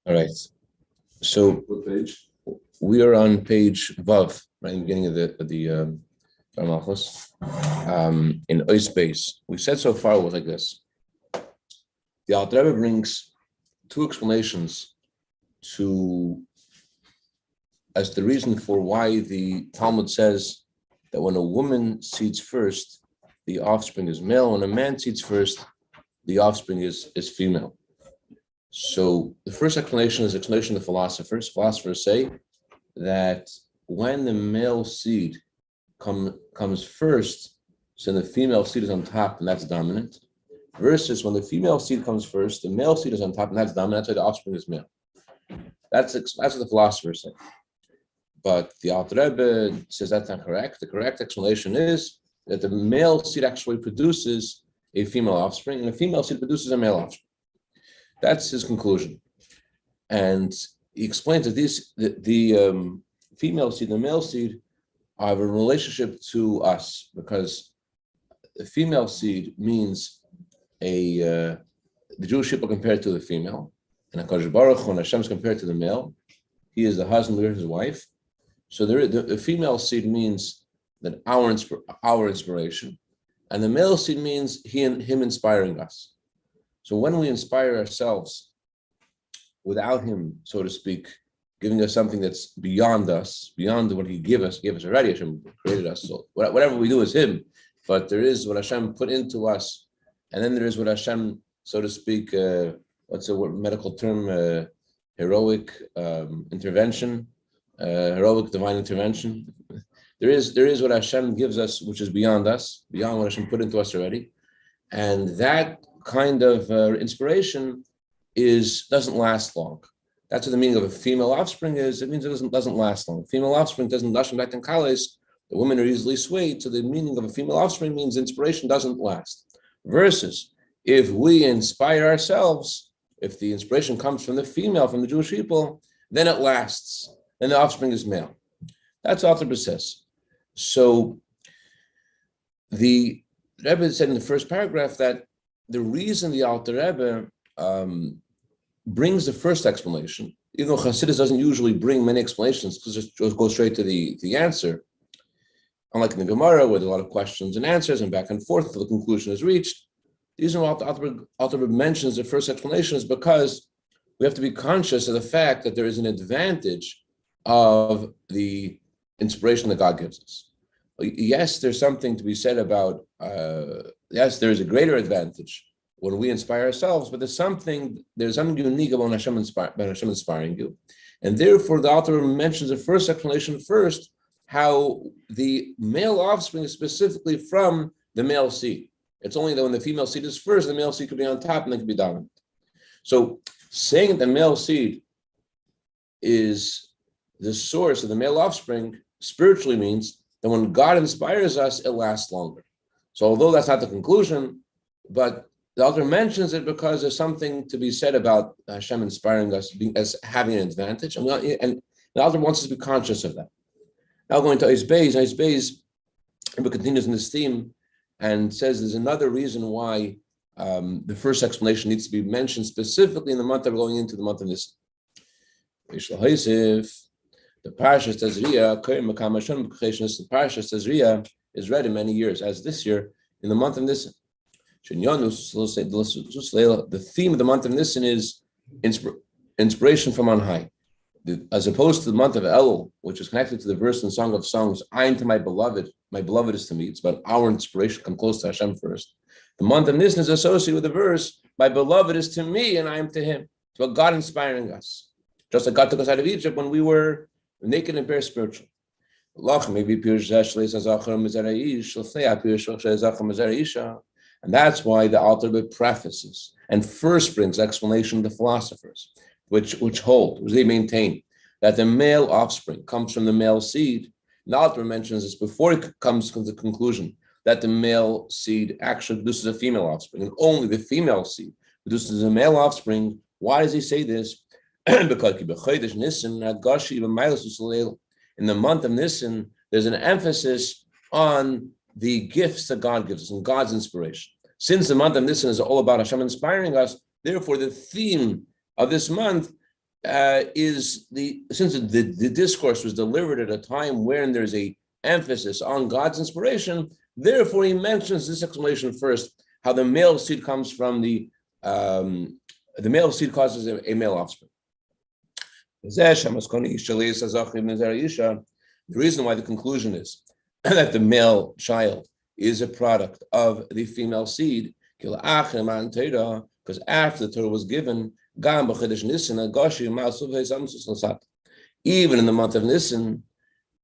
All right. So What page? we are on page Vav, right in the beginning of the Malchus, in Ois base. We said so far was like this. The Alter Rebbe brings two explanations as the reason for why the Talmud says that when a woman seeds first, the offspring is male. When a man seeds first, the offspring is female. So the first explanation is the explanation of the philosophers. Philosophers say that when the male seed comes first, so the female seed is on top, and that's dominant. Versus when the female seed comes first, the male seed is on top, and that's dominant. That's why the offspring is male. That's what the philosophers say. But the Alter Rebbe says that's not correct. The correct explanation is that the male seed actually produces a female offspring, and a female seed produces a male offspring. That's his conclusion. And he explains that the female seed and the male seed have a relationship to us because the female seed means the Jewish people compared to the female, and HaKadosh Baruch Hu, when Hashem is compared to the male, he is the husband, we're his wife. So the female seed means that our inspiration, and the male seed means him inspiring us. So when we inspire ourselves without him, so to speak, giving us something that's beyond us, beyond what he gave us already, Hashem created us. So whatever we do is him, but there is what Hashem put into us, and then there is what Hashem, so to speak, what's the medical term, heroic intervention, heroic divine intervention. There is what Hashem gives us, which is beyond us, beyond what Hashem put into us already, and that kind of inspiration doesn't last long. That's what the meaning of a female offspring is. It means it doesn't last long. Female offspring doesn't lashon back in kalis. The women are easily swayed. So the meaning of a female offspring means inspiration doesn't last. Versus if we inspire ourselves, if the inspiration comes from the female, from the Jewish people, then it lasts. Then the offspring is male. That's Alter Rebbe says. So the Rebbe said in the first paragraph that the reason the Alter Rebbe brings the first explanation, even though Chassidus doesn't usually bring many explanations, because it just goes straight to the answer. Unlike in the Gemara, where there are a lot of questions and answers and back and forth until the conclusion is reached. The reason why Alter Rebbe mentions the first explanation is because we have to be conscious of the fact that there is an advantage of the inspiration that God gives us. Yes, there's something to be said about, yes, there is a greater advantage when we inspire ourselves, but there's something unique about Hashem inspiring you. And therefore, the author mentions the first explanation first, how the male offspring is specifically from the male seed. It's only that when the female seed is first, the male seed could be on top and then could be dominant. So saying that the male seed is the source of the male offspring spiritually means that when God inspires us, it lasts longer. So although that's not the conclusion, but the author mentions it because there's something to be said about Hashem inspiring us as having an advantage. And the author wants us to be conscious of that. Now going to Ois Beis, Rebbe continues in this theme and says there's another reason why the first explanation needs to be mentioned specifically in the month that we're going into, the month of Nisan. The Parashas Tazria, the Parashas Tazria is read in many years, as this year in the month of Nisan. The theme of the month of Nisan is inspiration from on high, as opposed to the month of Elul, which is connected to the verse in Song of Songs, I am to my beloved is to me. It's about our inspiration, come close to Hashem first. The month of Nisan is associated with the verse, my beloved is to me and I am to him. It's about God inspiring us. Just like God took us out of Egypt when we were naked and bare spiritual. And that's why the Alter Rebbe prefaces and first brings explanation of the philosophers, which they maintain that the male offspring comes from the male seed. The Alter Rebbe mentions this before it comes to the conclusion that the male seed actually produces a female offspring, and only the female seed produces a male offspring. Why does he say this? Because in the month of Nisan, there's an emphasis on the gifts that God gives us and God's inspiration. Since the month of Nisan is all about Hashem inspiring us, therefore the theme of this month is since the discourse was delivered at a time when there's a emphasis on God's inspiration, therefore he mentions this explanation first, how the male seed comes from the male seed causes a male offspring. The reason why the conclusion is that the male child is a product of the female seed, because after the Torah was given, even in the month of Nisan,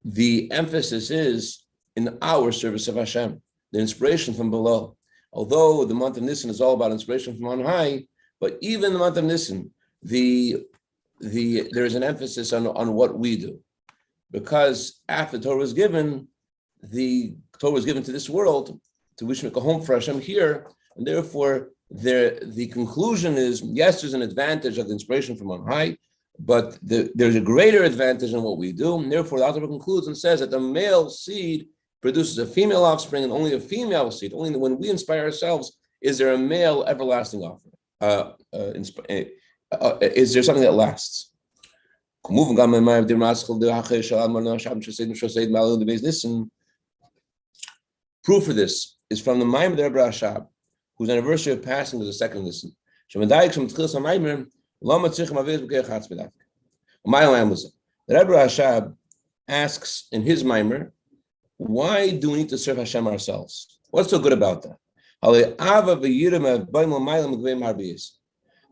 the emphasis is in our service of Hashem, the inspiration from below. Although the month of Nisan is all about inspiration from on high, but even in the month of Nisan, there is an emphasis on what we do. Because after the Torah was given, the Torah was given to this world, to which make a home for Hashem here, and therefore the conclusion is, yes, there's an advantage of the inspiration from on high, but there's a greater advantage in what we do, and therefore the author concludes and says that the male seed produces a female offspring, and only a female seed, only when we inspire ourselves, is there a male everlasting offering. Is there something that lasts? Proof of this is from the Maamar of the Rebbe Rashab, whose anniversary of passing was the second listen. The Rebbe Rashab asks in his Maamar, why do we need to serve Hashem ourselves? What's so good about that?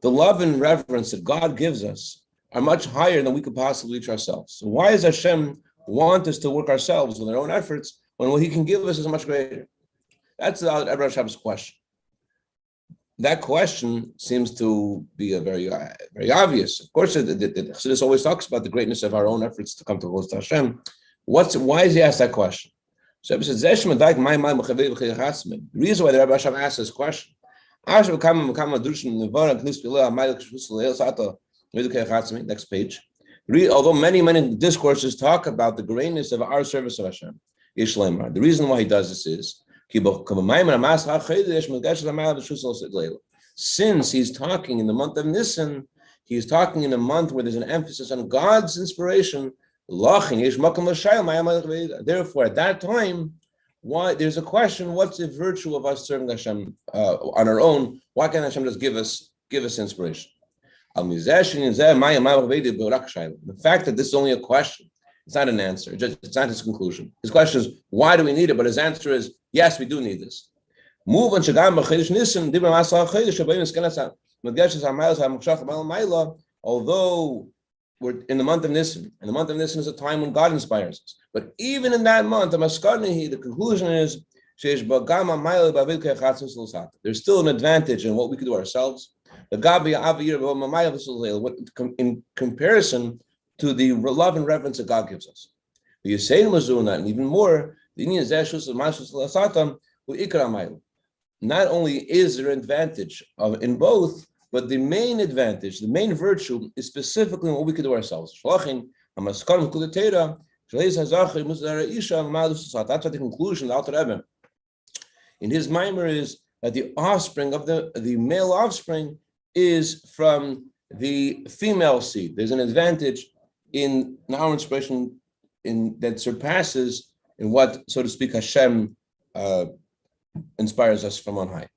The love and reverence that God gives us are much higher than we could possibly reach ourselves. So why does Hashem want us to work ourselves with our own efforts when what He can give us is much greater? That's the Rebbe Rashab's question. That question seems to be a very obvious. Of course, the Chassidus always talks about the greatness of our own efforts to come to close to Hashem. Why is he asked that question? So it says, the reason why the Rebbe Rashab asked this question, next page. Although many discourses talk about the greatness of our service of Hashem, the reason why he does this is since he's talking in the month of Nisan, he's talking in a month where there's an emphasis on God's inspiration. Therefore, at that time, why there's a question: what's the virtue of us serving Hashem on our own? Why can't Hashem just give us inspiration? The fact that this is only a question, it's not an answer. It's not his conclusion. His question is, why do we need it? But his answer is, yes, we do need this. Although we're in the month of Nisan, and the month of Nisan is a time when God inspires us. But even in that month, the conclusion is, there's still an advantage in what we could do ourselves. In comparison to the love and reverence that God gives us. And even more, not only is there an advantage in both, but the main advantage, the main virtue is specifically in what we could do ourselves. That's what the conclusion of the Alter Rebbe in his Maamar is that the offspring of the male offspring is from the female seed. There's an advantage in our inspiration that surpasses in what, so to speak, Hashem inspires us from on high.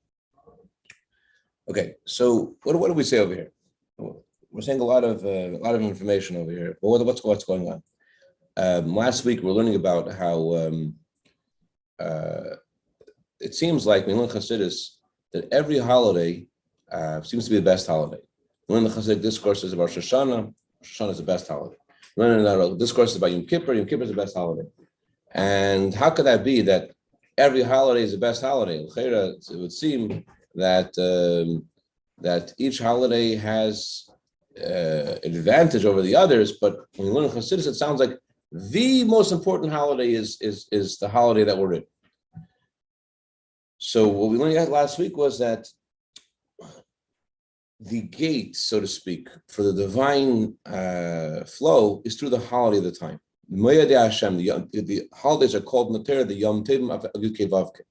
Okay, so what do we say over here? We're saying a lot of information over here. But what's going on? Last week we were learning about how it seems like when we learn Chassidus that every holiday seems to be the best holiday. We learn the Chassidic discourses about Rosh Hashanah. Rosh Hashanah is the best holiday. We learn the discourses about Yom Kippur. Yom Kippur is the best holiday. And how could that be that every holiday is the best holiday? It would seem that each holiday has an advantage over the others, but when you learn Chassidus, it sounds like the most important holiday is the holiday that we're in. So what we learned last week was that the gate, so to speak, for the divine flow is through the holiday of the time. The holidays are called in the Torah the Yom Tovim of Yud-Kei Vav-Kei.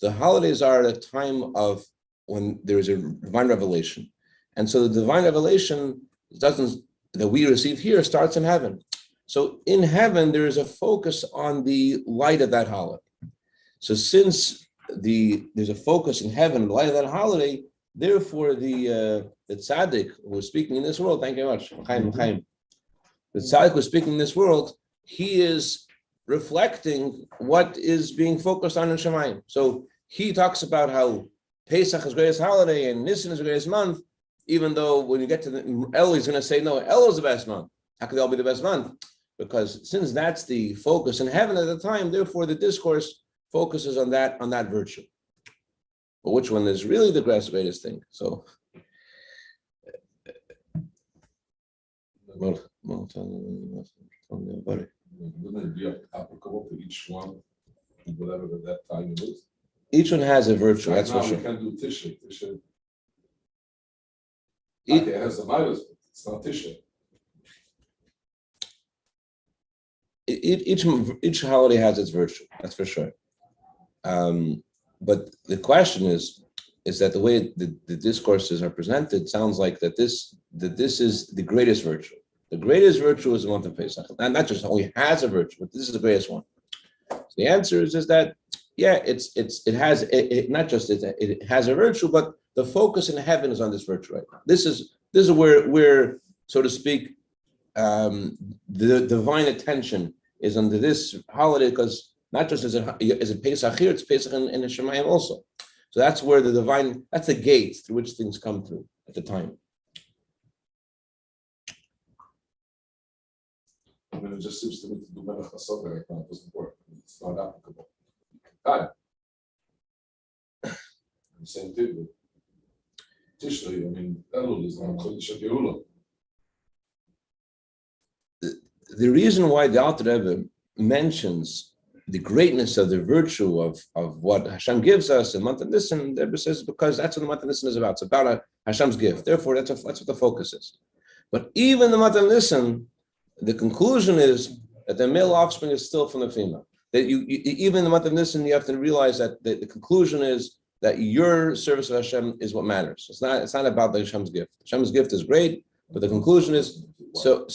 The holidays are a time of when there is a divine revelation. And so the divine revelation doesn't that we receive here starts in heaven. So in heaven, there is a focus on the light of that holiday. So since there's a focus in heaven, the light of that holiday, therefore the tzaddik who was speaking in this world, thank you very much, Chaim. The tzaddik who was speaking in this world, he is reflecting what is being focused on in Shemayim. So he talks about how Pesach is the greatest holiday and Nisan is the greatest month, even though when you get to El, he's going to say, no, El is the best month. How could El be the best month? Because since that's the focus in heaven at the time, therefore the discourse focuses on that virtue. But which one is really the greatest thing? So wouldn't it be applicable to each one, whatever at that time it is? Each one has a virtue, that's for sure. We can do Tisha. Okay, it has a virus, but it's not Tisha. Each holiday has its virtue, that's for sure. But the question is that the way the discourses are presented sounds like that this is the greatest virtue. The greatest virtue is the month of Pesach. And not just only has a virtue, but this is the greatest one. So the answer is that it has a virtue, but the focus in heaven is on this virtue right now. This is where, so to speak, the divine attention is under this holiday, because not just is it Pesach here, it's Pesach in the Shemayim also. So that's where that's the gate through which things come through at the time. I mean, it just seems to me to do Melech HaSoda right now, it doesn't work. It's not applicable. God. The same thing with Tishrei. I mean, Elul is not Chodesh HaGeulah. The reason why the Alter Rebbe mentions the greatness of the virtue of what Hashem gives us in month of Nisan, the Rebbe says because that's what the month of Nisan is about. It's about Hashem's gift. Therefore, that's what the focus is. But even the month of Nisan, the conclusion is that the male offspring is still from the female. That even in the month of Nisan, you have to realize that the conclusion is that your service of Hashem is what matters. It's not about the Hashem's gift. Hashem's gift is great, but the conclusion is so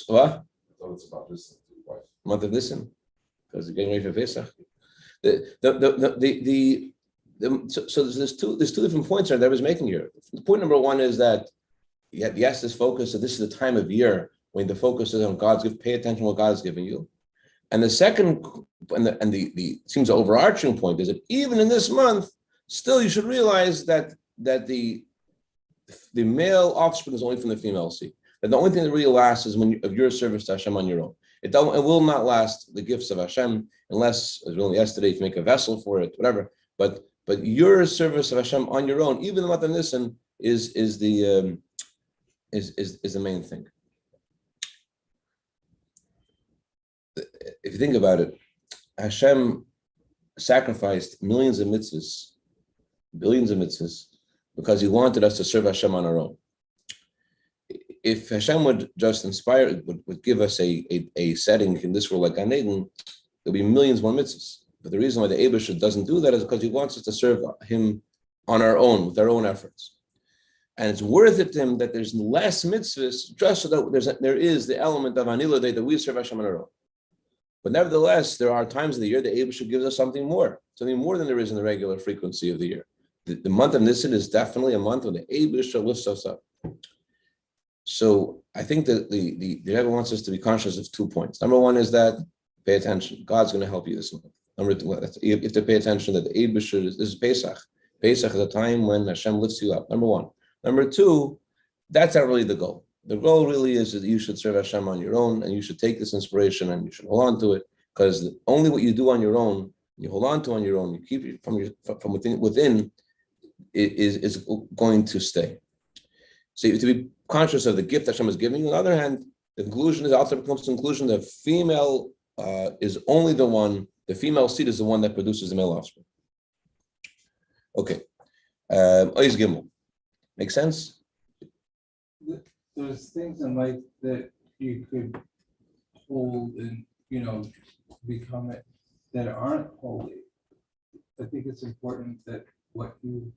what? So it's about this wife. Month of Nisan, because you're getting ready for Pesach. So there's two different points that I was making here. Point number one is that yes, this focus. So this is the time of year when the focus is on God's gift. Pay attention to what God is giving you. And the second, and the seems overarching point is that even in this month, still you should realize that the male offspring is only from the female seed. That the only thing that really lasts is of your service to Hashem on your own. It will not last the gifts of Hashem unless, as we learned yesterday, if you make a vessel for it, whatever. But your service of Hashem on your own, even the month of Nisan, is the main thing. If you think about it, Hashem sacrificed millions of mitzvahs, billions of mitzvahs, because he wanted us to serve Hashem on our own. If Hashem would just inspire, would give us a setting in this world like Gan Eden, there'll be millions more mitzvahs. But the reason why the Eibusher doesn't do that is because he wants us to serve him on our own, with our own efforts. And it's worth it to him that there's less mitzvahs, just so that there is the element of Anila Day that we serve Hashem on our own. But nevertheless, there are times of the year the Eibusher gives us something more than there is in the regular frequency of the year. The month of Nisan is definitely a month when the Eibusher lifts us up. So I think that the Rebbe wants us to be conscious of 2 points. Number one is that pay attention. God's going to help you this month. Number two, you have to pay attention that the Eibusher this is Pesach. Pesach is a time when Hashem lifts you up. Number one. Number two, that's not really the goal. The goal really is that you should serve Hashem on your own, and you should take this inspiration and you should hold on to it, because only what you do on your own, you hold on to on your own, you keep it from within is going to stay. So you have to be conscious of the gift Hashem is giving you. On the other hand, the conclusion is also comes to the conclusion that female is only the female seed is the one that produces the male offspring. Okay. Ois Gimel. Make sense? There's things in life that you could hold and, become it that aren't holy. I think it's important that what you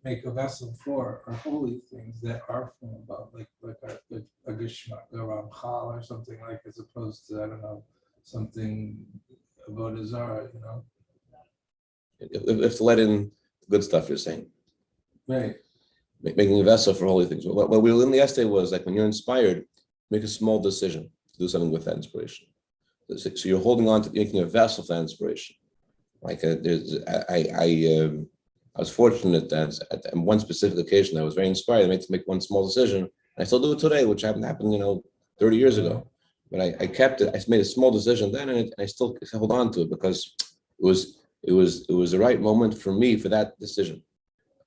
make a vessel for are holy things that are from above, like a Gishmak, a Ramchal or something like, as opposed to, I don't know, something about a Zara, If to let in good stuff, you're saying. Right. Making a vessel for holy things. What we learned yesterday was like when you're inspired, make a small decision to do something with that inspiration. So you're holding on to making a vessel for that inspiration. Like I was fortunate that at one specific occasion I was very inspired. I made to make one small decision. And I still do it today, which happened 30 years ago. But I kept it. I made a small decision then, and I still hold on to it because it was the right moment for me for that decision.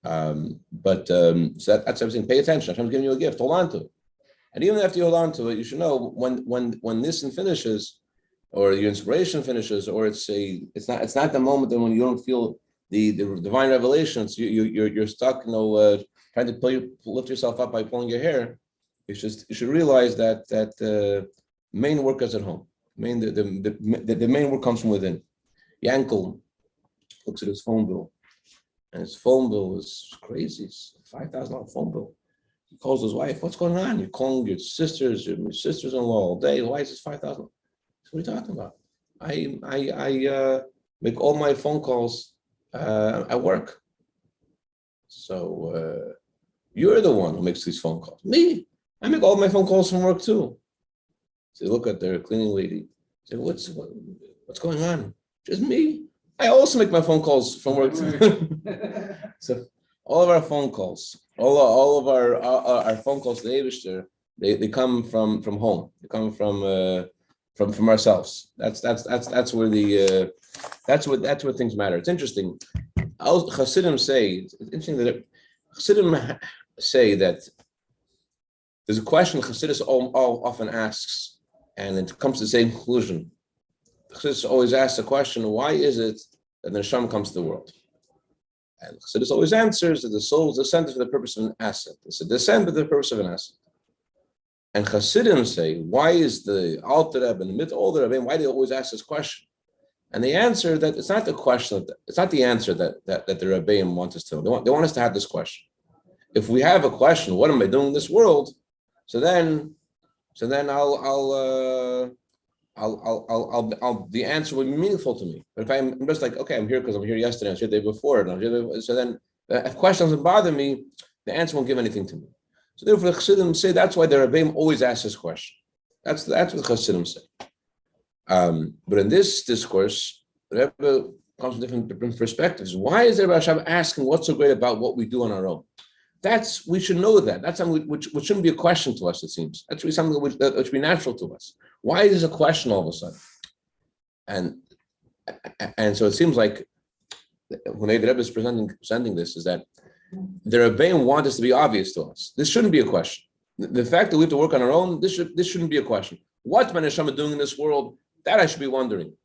So that's everything. Pay attention. Hashem's giving you a gift. Hold on to it. And even after you hold on to it, you should know when this finishes, or your inspiration finishes, or it's not the moment that when you don't feel the divine revelations, you're stuck, trying to lift yourself up by pulling your hair. You should realize that main work is at home. The main work comes from within. Yankel looks at his phone bill. And his phone bill is crazy. It's $5,000 phone bill. He calls his wife. What's going on? You're calling your sisters-in-law all day. Why is this $5,000? What are you talking about? I make all my phone calls at work. So you're the one who makes these phone calls. Me? I make all my phone calls from work too. So they look at their cleaning lady. Say, what's going on? Just me? I also make my phone calls from work too. So all of our phone calls, all of our phone calls to the Eibishter, they come from home. They come from ourselves. That's where that's where things matter. It's interesting. Chassidim say it's interesting that Chassidim say that there's a question Chassidus all often asks, and it comes to the same conclusion. Chassidus always asks the question: why is it that the neshama comes to the world? And Chassidus always answers that the soul is descended for the purpose of an asset. It's a descent for the purpose of an asset. And Chassidim say, why is the Alter Rebbe and the Mid-Older Rebbe, why do they always ask this question? And they answer that it's not the question, it's not the answer that the Rebbeim want us to know. They want us to have this question. If we have a question, what am I doing in this world? So then I'll the answer will be meaningful to me. But if I'm just like, okay, I'm here because I'm here yesterday, I was here the day before, so then if question doesn't bother me, the answer won't give anything to me. So therefore, the Chassidim say that's why the Rebbeim always ask this question. That's what the Chassidim say. But in this discourse, the Rebbe comes from different perspectives. Why is the Rebbe Hashem asking what's so great about what we do on our own? We should know that. That's something which shouldn't be a question to us, it seems. That should be something which should be natural to us. Why is this a question all of a sudden? And so it seems like when the Rebbe is presenting this, is that the Rebbeim want this to be obvious to us. This shouldn't be a question. The fact that we have to work on our own, this shouldn't be a question. What's my neshama doing in this world? That I should be wondering.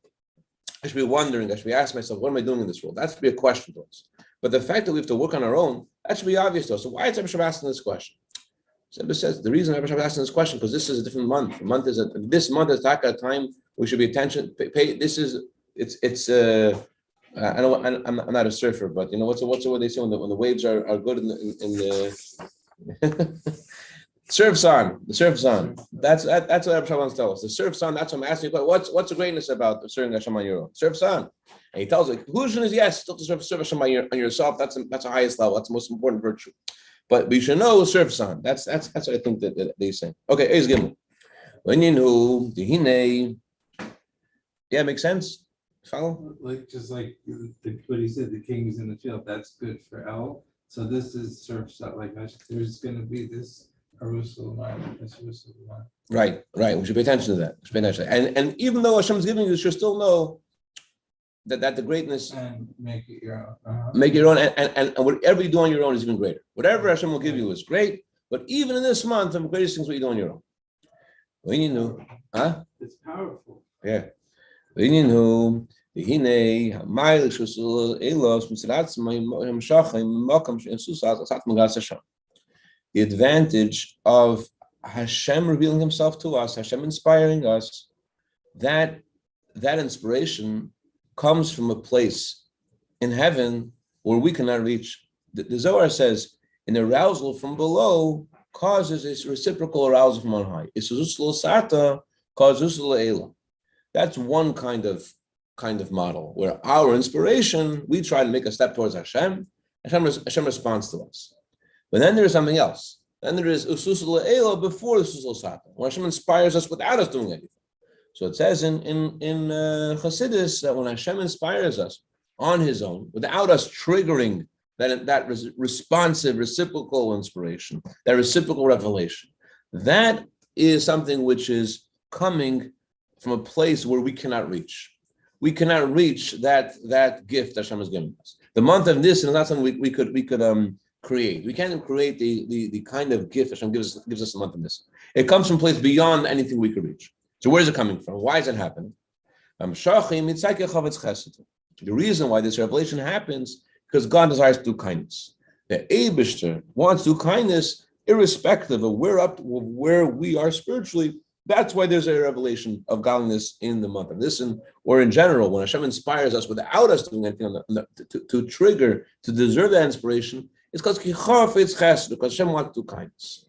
I should be asking myself, what am I doing in this world? That should be a question to us. But the fact that we have to work on our own, that should be obvious to us. So why is Rebbe Shab asking this question? So Rebbe says the reason Rebbe Shab asking this question because this is a different month. This month is a time we should be attention. I'm not a surfer, but what's the word they say when the waves are good in the surf's on. The surf's on. That's what Rebbe Shab wants to tell us. The surf's on. That's what I'm asking you. What's the greatness about serving Hashem on your own? Surf's on. And he tells the conclusion is yes, still to serve Hashem on yourself. That's the highest level. That's the most important virtue. But we should know surf's on. That's what I think that they say. Okay, Eis Gimel. When you know the Hine, yeah, makes sense. Follow? Just like what he said, the king is in the field. That's good for El. So this is surf's on. Like there's going to be this Jerusalem, this Jerusalem. Right. We should pay attention to that. And even though Hashem's giving you, you should still know that the greatness and make it your own. Make your own, and whatever you do on your own is even greater. Whatever Hashem will give you is great, but even in this month, the greatest things what you do on your own. When you know, it's powerful. Yeah. When you know, the advantage of Hashem revealing Himself to us, Hashem inspiring us, that inspiration comes from a place in heaven where we cannot reach. the Zohar says an arousal from below causes a reciprocal arousal from on high. Sata causes Eila. That's one kind of model where our inspiration, we try to make a step towards Hashem. Hashem responds to us. But then there's something else. Then there is ususul Eila before ususul Sata, when Hashem inspires us without us doing anything. So it says in Chassidus that when Hashem inspires us on His own, without us triggering that responsive, reciprocal inspiration, that reciprocal revelation, that is something which is coming from a place where we cannot reach. We cannot reach that gift Hashem has given us. The month of this is not something we could create. We can't create the kind of gift Hashem gives us the month of this. It comes from a place beyond anything we could reach. So where is it coming from? Why is it happening? The reason why this revelation happens because God desires to do kindness. The Eibishter wants to do kindness irrespective of where we are spiritually. That's why there's a revelation of godliness in the month of Nisan, or in general, when Hashem inspires us without us doing anything to trigger, to deserve that inspiration, it's because Hashem wants to do kindness.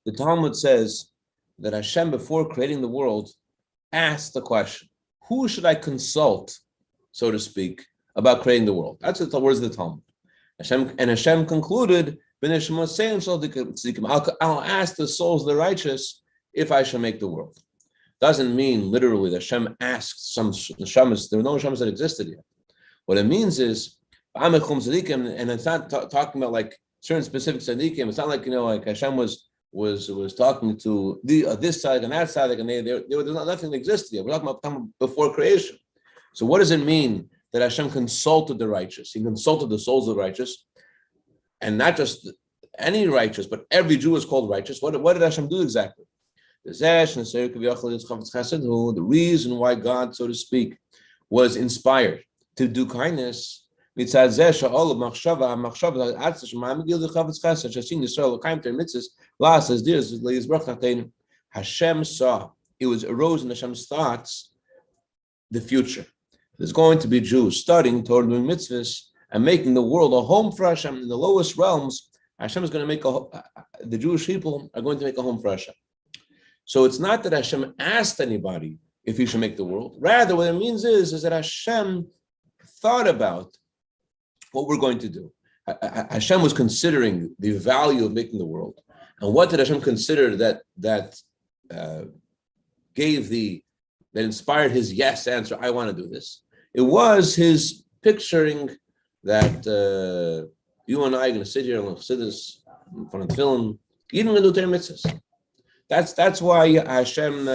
The Talmud says that Hashem, before creating the world, asked the question, who should I consult, so to speak, about creating the world? That's the words of the Talmud. Hashem concluded, I'll ask the souls of the righteous if I shall make the world. Doesn't mean literally that Hashem asked some neshamas. There were no neshamas that existed yet. What it means is, and it's not talking about like certain specific tzaddikim. It's not like like Hashem was talking to this side and that side, and there was nothing that existed yet. We're talking about before creation. So what does it mean that Hashem consulted the righteous? He consulted the souls of the righteous, and not just any righteous, but every Jew is called righteous. What did Hashem do exactly? The reason why God, so to speak, was inspired to do kindness. Hashem saw, it arose in Hashem's thoughts, the future. There's going to be Jews studying Torah, doing mitzvahs, and making the world a home for Hashem. In the lowest realms, Hashem is going to make the Jewish people are going to make a home for Hashem. So it's not that Hashem asked anybody if He should make the world. Rather, what it means is that Hashem thought about what we're going to do. Hashem was considering the value of making the world. And what did Hashem consider that inspired His yes answer, I want to do this? It was His picturing that you and I are going to sit here and sit this in front of the film, even going to do Torah mitzvahs. That's why Hashem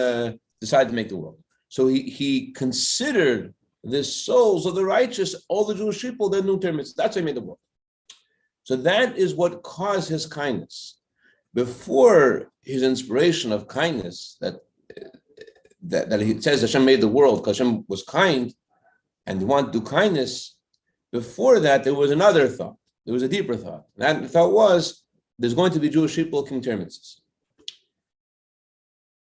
decided to make the world. So he considered the souls of the righteous, all the Jewish people, their new Torah mitzvahs. That's why He made the world. So that is what caused His kindness. Before His inspiration of kindness, that He says Hashem made the world because Hashem was kind and He wanted to do kindness. Before that, there was another thought. There was a deeper thought. And that thought was, there's going to be Jewish people keeping Torah mitzvahs.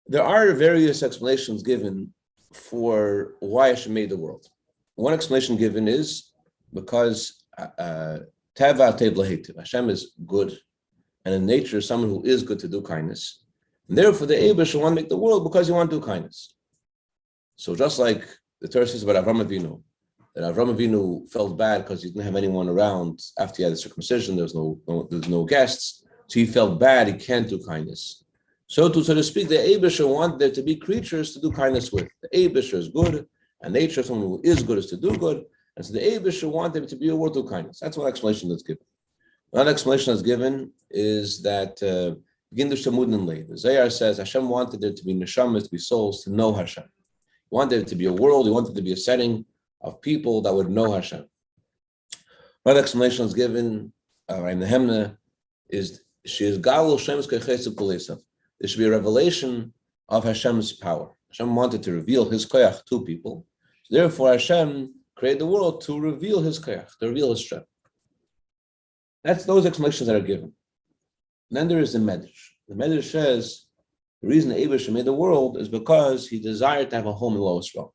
There are various explanations given for why Hashem made the world. One explanation given is because Teva Tev Lahetiv, Hashem is good, and in nature is someone who is good to do kindness. And therefore the Eibush want to make the world because He wants to do kindness. So just like the Torah says about Avram Avinu, that Avram Avinu felt bad because he didn't have anyone around after he had the circumcision, there was no guests, so he felt bad, he can't do kindness. So to speak, the Eibusher wanted there to be creatures to do kindness with. The Eibusher is good, and nature of someone who is good is to do good, and so the Eibusher wanted there to be a world of kindness. That's one explanation that's given. Another explanation that's given is that the Zohar says Hashem wanted there to be neshamas, to be souls, to know Hashem. He wanted there to be a world, He wanted there to be a setting of people that would know Hashem. Another explanation that's given in the Hemna is she is Galul Shems Kechesed Kulesav. There should be a revelation of Hashem's power. Hashem wanted to reveal His koyach to people. So therefore, Hashem created the world to reveal His koyach, to reveal His strength. That's those explanations that are given. And then there is the Medrash. The Medrash says the reason the Eibush made the world is because He desired to have a home in the lowest realm.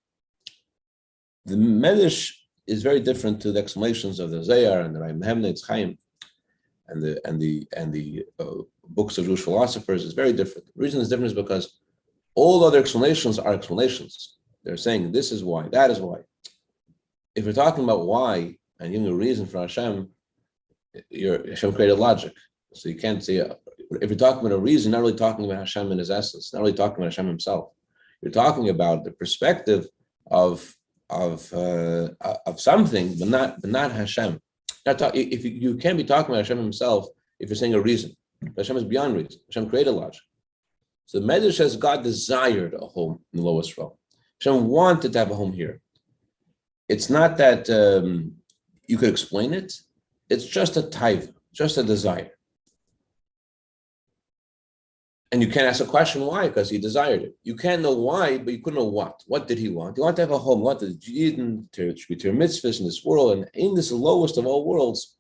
The Medrash is very different to the explanations of the Zohar and the Rambam Chaim and the books of Jewish philosophers. Is very different. The reason it's different is because all other explanations are explanations. They're saying this is why, that is why. If you're talking about why and giving a reason for Hashem, Hashem created logic. So you can't say, if you're talking about a reason, not really talking about Hashem in his essence, not really talking about Hashem himself. You're talking about the perspective of something, but not Hashem. If you can't be talking about Hashem himself if you're saying a reason. Hashem is beyond reason. Hashem created logic. So the Medrash says God desired a home in the lowest realm. Hashem wanted to have a home here. It's not that you could explain it. It's just a taiva, just a desire. And you can't ask a question why, because he desired it. You can't know why, but you couldn't know what. What did he want? He wanted to have a home. He wanted Eden to be to mitzvahs in this world. And in this lowest of all worlds,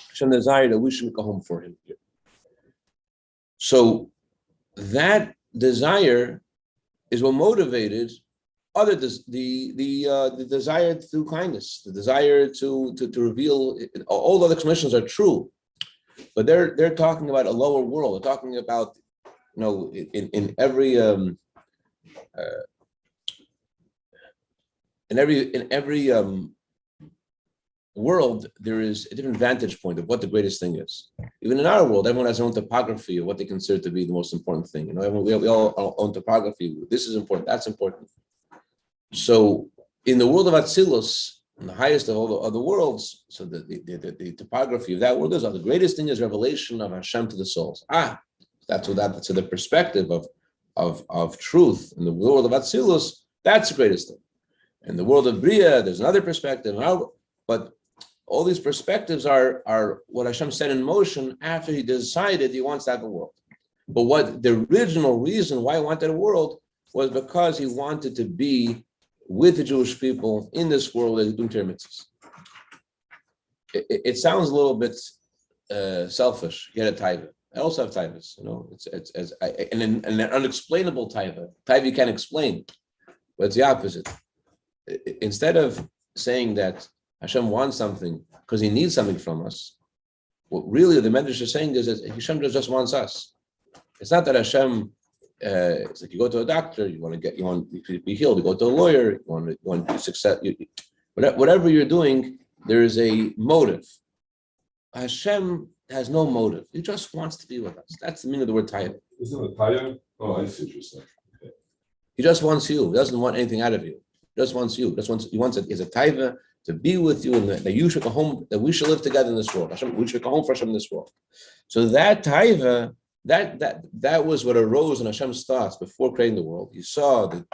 Hashem desired that we should make a home for him here. So that desire is what motivated the desire through kindness, the desire to reveal. All the other explanations are true, but they're talking about a lower world. They're talking about, in every world, there is a different vantage point of what the greatest thing is. Even in our world, everyone has their own topography of what they consider to be the most important thing. We all own topography. This is important. That's important. So, in the world of Atzilus, in the highest of all the worlds, so the topography of that world is the greatest thing is revelation of Hashem to the souls. That's the perspective of truth in the world of Atzilus. That's the greatest thing. In the world of Bria, there's another perspective. But all these perspectives are what Hashem set in motion after he decided he wants to have a world. But what the original reason why he wanted a world was because he wanted to be with the Jewish people in this world as doing Torah mitzvahs. It sounds a little bit selfish. You had a taiva. I also have taivas. And an unexplainable taiva. Taiva you can't explain, but it's the opposite. Instead of saying that Hashem wants something because he needs something from us, what really the Medrash is saying is that Hashem just wants us. It's not that Hashem. It's like you go to a doctor, you want to be healed. You go to a lawyer, you want to be successful. Whatever you're doing, there is a motive. Hashem has no motive. He just wants to be with us. That's the meaning of the word tayah. Isn't it tayah? Oh, I see what you're saying. Okay. He just wants you. He doesn't want anything out of you. He just wants you. He wants it. He's a taiva to be with you, and that you should go home. That we should live together in this world. Hashem, we should go home for Hashem in this world. So that taiva. That was what arose in Hashem's thoughts before creating the world. He saw the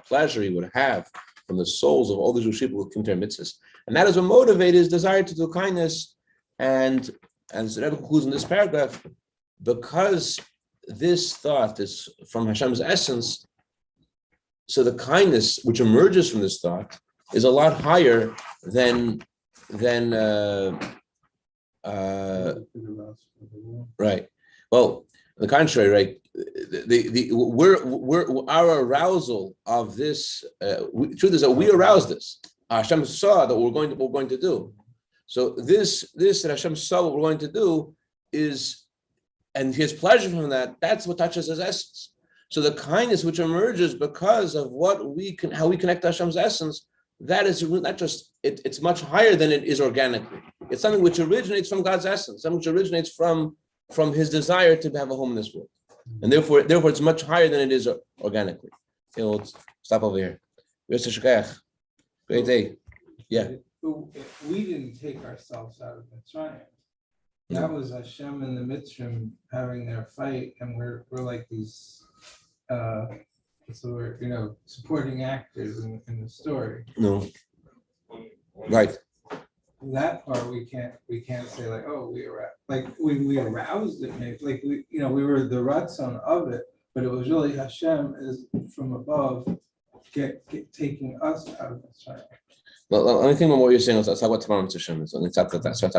pleasure he would have from the souls of all the Jewish people who came to their mitzvahs. And that is what motivated his desire to do kindness. And as the Rebbe concludes in this paragraph, because this thought is from Hashem's essence, so the kindness which emerges from this thought is a lot higher than right. Well, on the contrary, right? Our arousal of this truth is that we arouse this. Hashem saw that we're going to do. So this that Hashem saw what we're going to do is, and his pleasure from that. That's what touches his essence. So the kindness which emerges because of how we connect to Hashem's essence, that is not just it's much higher than it is organically. It's something which originates from God's essence, something which originates from his desire to have a home in this world. And therefore it's much higher than it is organically. Okay, let's stop over here. Great day. Yeah. We didn't take ourselves out of Mitzrayim. That was Hashem and the Mitzrayim having their fight, and we're like these supporting actors in the story. No. Right. That part we can't say like, oh, we aroused it, maybe like we were the ratzon of it, but it was really Hashem is from above taking us out of Mitzrayim. Well, let me think about what you're saying. Let's talk about tomorrow. Let's talk about that.